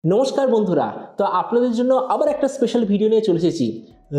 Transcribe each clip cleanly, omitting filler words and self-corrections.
নমস্কার বন্ধুরা, তো আপনাদের জন্য আবার একটা স্পেশাল ভিডিও নিয়ে চলে এসেছি।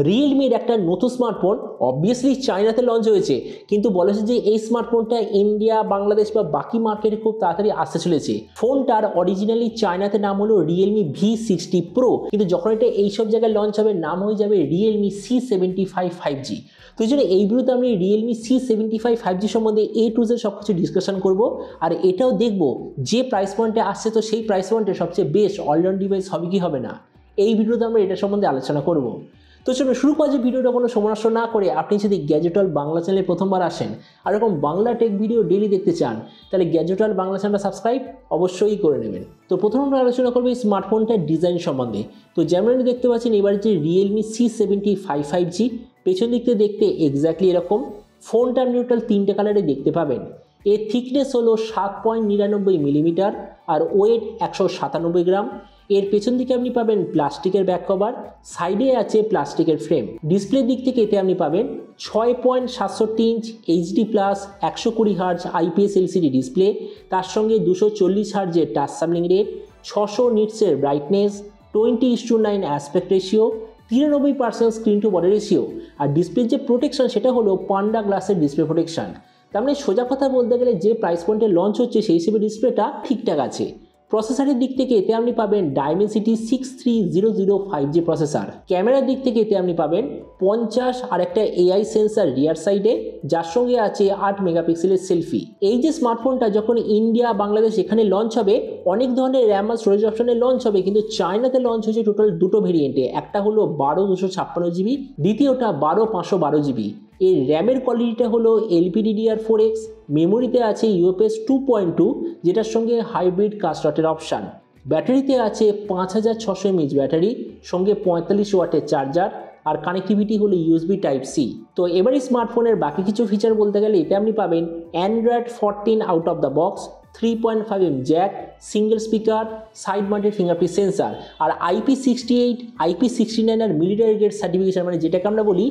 রিয়েলমির একটা নতুন স্মার্টফোন অবভিয়াসলি চায়নাতে লঞ্চ হয়েছে, কিন্তু বলেছে যে এই স্মার্টফোনটা ইন্ডিয়া, বাংলাদেশ বা বাকি মার্কেটে খুব তাড়াতাড়ি আসতে চলেছে। ফোনটার অরিজিনালি চায়নাতে নাম হলো রিয়েলমি V60 Pro, কিন্তু যখন এটা এইসব জায়গায় লঞ্চ হবে নাম হয়ে যাবে রিয়েলমি C75 5G। তো এই জন্য এই ভিডিওতে আমি রিয়েলমি C75 5G সম্বন্ধে A to Z সব কিছু ডিসকাশন করবো, আর এটাও দেখবো যে প্রাইস পয়েন্টে আসছে তো সেই প্রাইস পয়েন্টে সবচেয়ে বেস্ট অলরাউন্ড ডিভাইস হবে কি হবে না, এই ভিডিওতে আমরা এটা সম্বন্ধে আলোচনা করব। তো চলো শুরু করা যে ভিডিওটা কোনো সময় নষ্ট না করে, আপনি যদি গ্যাজেটল বাংলা চ্যানেলে প্রথমবার আসেন আর এরকম বাংলা টেক ভিডিও ডেইলি দেখতে চান, তাহলে গ্যাজেটল বাংলা চ্যানেলটা সাবস্ক্রাইব অবশ্যই করে নেবেন। তো প্রথমে আমরা আলোচনা করবো এই স্মার্টফোনটার ডিজাইন সম্বন্ধে। তো যেমন দেখতে পাচ্ছেন এবার যে রিয়েলমি C75 5G, পেছন দিক থেকে দেখতে এক্স্যাক্টলি এরকম। ফোনটা আপনি টোটাল 3টে কালারে দেখতে পাবেন। এর থিকনেস হলো 7.99 মিলিমিটার আর ওয়েট 197 গ্রাম। এর পেছন দিকে আপনি পাবেন প্লাস্টিকের ব্যাক কভার, সাইডে আছে প্লাস্টিকের ফ্রেম। ডিসপ্লের দিক থেকে এতে আপনি পাবেন 6.67 inch HD+ 120 hertz IPS LCD display, তার সঙ্গে 240 হার্জের টাচ স্যাম্পলিং রেট, 600 নিটসের brightness, 20:9 aspect ratio, 93% screen to body ratio. আর ডিসপ্লের যে প্রোটেকশন সেটা হলো পান্ডা গ্লাসের ডিসপ্লে প্রোটেকশন। তার মানে সোজা কথা বলতে গেলে যে প্রাইস পয়েন্টে লঞ্চ হচ্ছে সেই হিসেবে ডিসপ্লেটা ঠিকঠাক আছে। প্রসেসরের দিক থেকে এতে আপনি পাবেন Dimensity 6300 5G প্রসেসর। ক্যামেরার দিক থেকে এতে আপনি পাবেন 50 আর একটা AI সেন্সার রিয়ার সাইডে, যার সঙ্গে আছে 8 মেগাপিক্সেলের সেলফি। এই যে স্মার্টফোনটা যখন ইন্ডিয়া, বাংলাদেশ এখানে লঞ্চ হবে অনেক ধরনের র্যাম আর স্টোরেজ অপশনে লঞ্চ হবে, কিন্তু চায়নাতে লঞ্চ হয়েছে টোটাল দুটো ভেরিয়েন্টে। একটা হলো 12 256 GB, দ্বিতীয়টা 12 512 GB। এর র্যামের কোয়ালিটিটা হলো LPDDR4X, মেমোরিতে আছে UFS 2.2 যেটার সঙ্গে হাইব্রিড কাস্টরের অপশান। ব্যাটারিতে আছে 5600 mAh ব্যাটারি, সঙ্গে 45 ওয়াটের চার্জার, আর কানেক্টিভিটি হলো USB Type-C। তো এবার এই স্মার্টফোনের বাকি কিছু ফিচার বলতে গেলে এতে আপনি পাবেন Android 14 out of the box, 3.5mm jack, single speaker, side mounted fingerprint sensor, আর IP68, IP69 আর মিলিটারি গ্রেড সার্টিফিকেশন, মানে যেটাকে আমরা বলি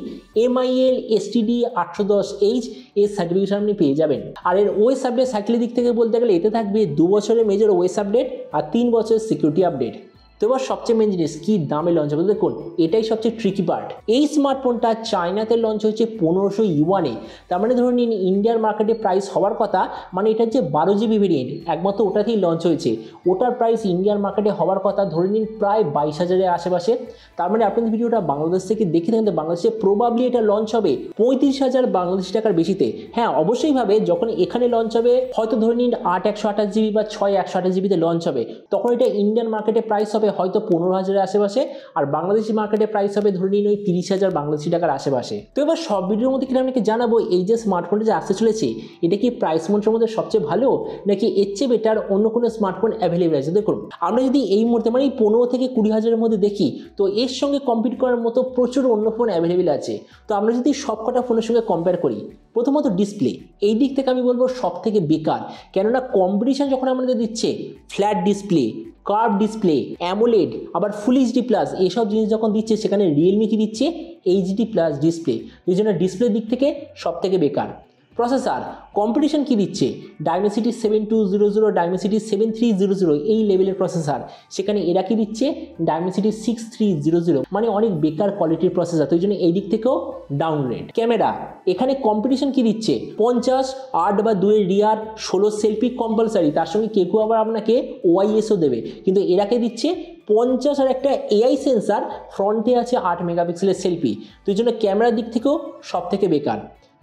MIL STD 810H এর সার্টিফিকেশন আপনি পেয়ে যাবেন। আর এর ওএস আপডেট সাইকেলের দিক থেকে বলতে গেলে এতে থাকবে 2 বছরের মেজর ওএস আপডেট আর 3 বছরের সিকিউরিটি আপডেট। তো এবার সবচেয়ে মেন জিনিস কি দামে লঞ্চ হবে, দেখুন এটাই সবচেয়ে ট্রিকি পার্ট। এই স্মার্টফোনটা চায়নাতে লঞ্চ হয়েছে 1500 ইউয়ানে। তার মানে ধরুন ইন্ডিয়ার মার্কেটে প্রাইস হওয়ার কথা, মানে এটা যে 12GB ভেরিয়েন্ট একমাত্র ওটাতেই লঞ্চ হয়েছে, ওটার প্রাইস ইন্ডিয়ার মার্কেটে হওয়ার কথা ধরে নিন প্রায় 22,000-এর আশেপাশে। তার মানে আপনাদের ভিডিওটা বাংলাদেশ থেকে দেখে থাকেন, বাংলাদেশে প্রবাবলি এটা লঞ্চ হবে 35,000 বাংলাদেশি টাকার বেশিতে। হ্যাঁ অবশ্যই ভাবে যখন এখানে লঞ্চ হবে হয়তো ধরে নিন 8 128GB বা 6 128GBতে লঞ্চ হবে, তখন এটা ইন্ডিয়ান মার্কেটে প্রাইস হবে হয়তো 15,000-এর আশেপাশে, আর বাংলাদেশি মার্কেটে প্রাইস হবে ধরে নিন ওই 30,000 বাংলাদেশি টাকার আশেপাশে। তো এবার সব ভিডিওর মধ্যে কিনা আপনাকে জানাবো এই যে স্মার্টফোনটা যে আসতে চলেছে এটা কি প্রাইস পয়েন্টের মধ্যে সবচেয়ে ভালো, নাকি এর চেয়ে বেটার অন্য কোনো স্মার্টফোন অ্যাভেলেবেল আছে। দেখুন আমরা যদি এই মুহূর্তে মানে 15 থেকে 20,000-এর মধ্যে দেখি, তো এর সঙ্গে কম্পিট করার মতো প্রচুর অন্য ফোন অ্যাভেলেবেল আছে। তো আমরা যদি সবকটা ফোনের সঙ্গে কম্পেয়ার করি, প্রথমত ডিসপ্লে, এই দিক থেকে আমি বলবো সব থেকে বেকার। কেননা কম্পিটিশন যখন আমাদের দিচ্ছে flat display, curve display, AMOLED, আবার ফুল এইচডি প্লাস, এইসব জিনিস যখন দিচ্ছে সেখানে রিয়েলমি কি দিচ্ছে এইচডি প্লাস ডিসপ্লে, এই জন্য ডিসপ্লের দিক থেকে সব থেকে বেকার। প্রসেসর কম্পিটিশন কি দিচ্ছে Dimensity 7200, Dimensity 7300 এই লেভেলের প্রসেসর, সেখানে এরা কি দিচ্ছে Dimensity 6300, মানে অনেক বেকার কোয়ালিটির প্রসেসর, তো এই জন্য এই দিক থেকেও ডাউন রেট। ক্যামেরা এখানে কম্পিটিশন কি দিচ্ছে 50, 8 বা 2 এর রিয়ার, 16 সেলফি কম্পালসারি, তার সঙ্গে কেউ আবার আপনাকে OISও দেবে, কিন্তু এরাকে দিচ্ছে 50 আর একটা AI সেন্সার, ফ্রন্টে আছে 8 মেগাপিক্সেলের সেলফি, তো এই জন্য ক্যামেরার দিক থেকেও সব থেকে বেকার।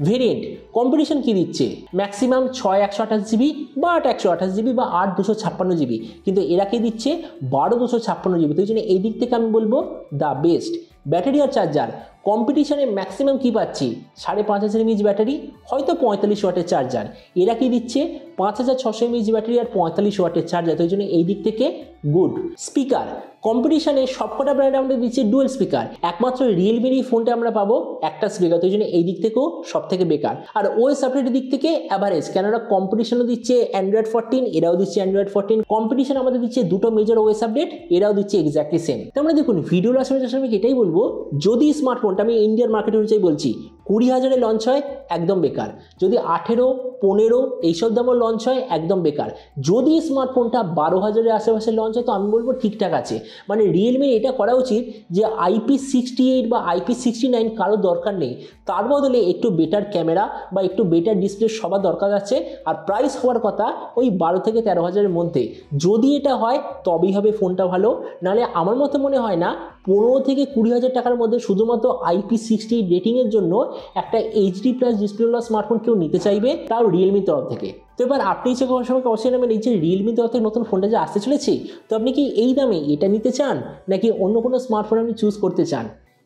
ভেরিয়েন্ট কম্পিটিশন কি দিচ্ছে ম্যাক্সিমাম 6 128GB বা 8 128GB বা 8 256GB, কিন্তু এরাকে দিচ্ছে 12 256GB, তো এই জন্য এই দিক থেকে আমি বলবো দ্য বেস্ট। ব্যাটারি আর চার্জার কম্পিটিশনে ম্যাক্সিমাম কি পাচ্ছি 5,500 mAh ব্যাটারি, হয়তো 45 ওয়াটের চার্জার, এরা কি দিচ্ছে 5,600 mAh ব্যাটারি আর 45 ওয়াটের চার্জার, তো এই জন্য এই দিক থেকে গুড। স্পিকার কম্পিটিশনে সবকটা ব্র্যান্ড আমাদের দিচ্ছে ডুয়েল স্পিকার, একমাত্র রিয়েলমির এই ফোনটা আমরা পাবো একটা স্পিকার, তো এই জন্য এই দিক থেকেও সব থেকে বেকার। আর ওএস আপডেটের দিক থেকে অ্যাভারেজ, কেননা কম্পিটিশনও দিচ্ছে Android 14, এরাও দিচ্ছে Android 14, কম্পিটিশন আমাদের দিচ্ছে দুটো মেজর ওএস আপডেট, এরাও দিচ্ছে এক্স্যাক্টলি সেম। তো আমরা দেখুন ভিডিও লাস্ট আমি এটাই বলবো, যদি স্মার্টফোনটা আমি ইন্ডিয়ান মার্কেট অনুযায়ী বলছি 20,000-এ লঞ্চ হয় একদম বেকার, যদি 18, 15 এইসব দামও লঞ্চ হয় একদম বেকার। যদি স্মার্টফোনটা 12,000-এর আশেপাশে লঞ্চ হয় তো আমি বলবো ঠিকঠাক আছে। মানে রিয়েলমির এটা করা উচিত যে IP68 বা IP69 কারো দরকার নেই, তার বদলে একটু বেটার ক্যামেরা বা একটু বেটার ডিসপ্লে সবার দরকার আছে। আর প্রাইস হওয়ার কথা ওই 12 থেকে 13,000-এর মধ্যে। যদি এটা হয় তবেই হবে ফোনটা ভালো, নাহলে আমার মতে মনে হয় না 15 থেকে 20,000 টাকার মধ্যে শুধুমাত্র IP68 রেটিংয়ের জন্য একটা HD+ ডিসপ্লেওয়ালা স্মার্টফোন কেউ নিতে চাইবে, তাও রিয়েলমির তরফ থেকে। তো এবার আপনি ইচ্ছে করার সময় অবশ্যই নামেন এই যে রিয়েলমির তরফ থেকে নতুন ফোনটা যে আসতে চলেছে, তো আপনি কি এই দামে এটা নিতে চান নাকি অন্য কোনো স্মার্টফোন আপনি চুজ করতে চান?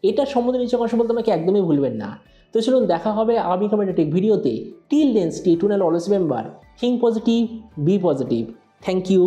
এটার সম্বন্ধে নিচে কথা বলতে আমাকে একদমই ভুলবেন না। তো চলুন দেখা হবে আগামীকাল একটা টেক ভিডিওতে। Till then stay tuned, always remember, think positive, be positive. Thank you.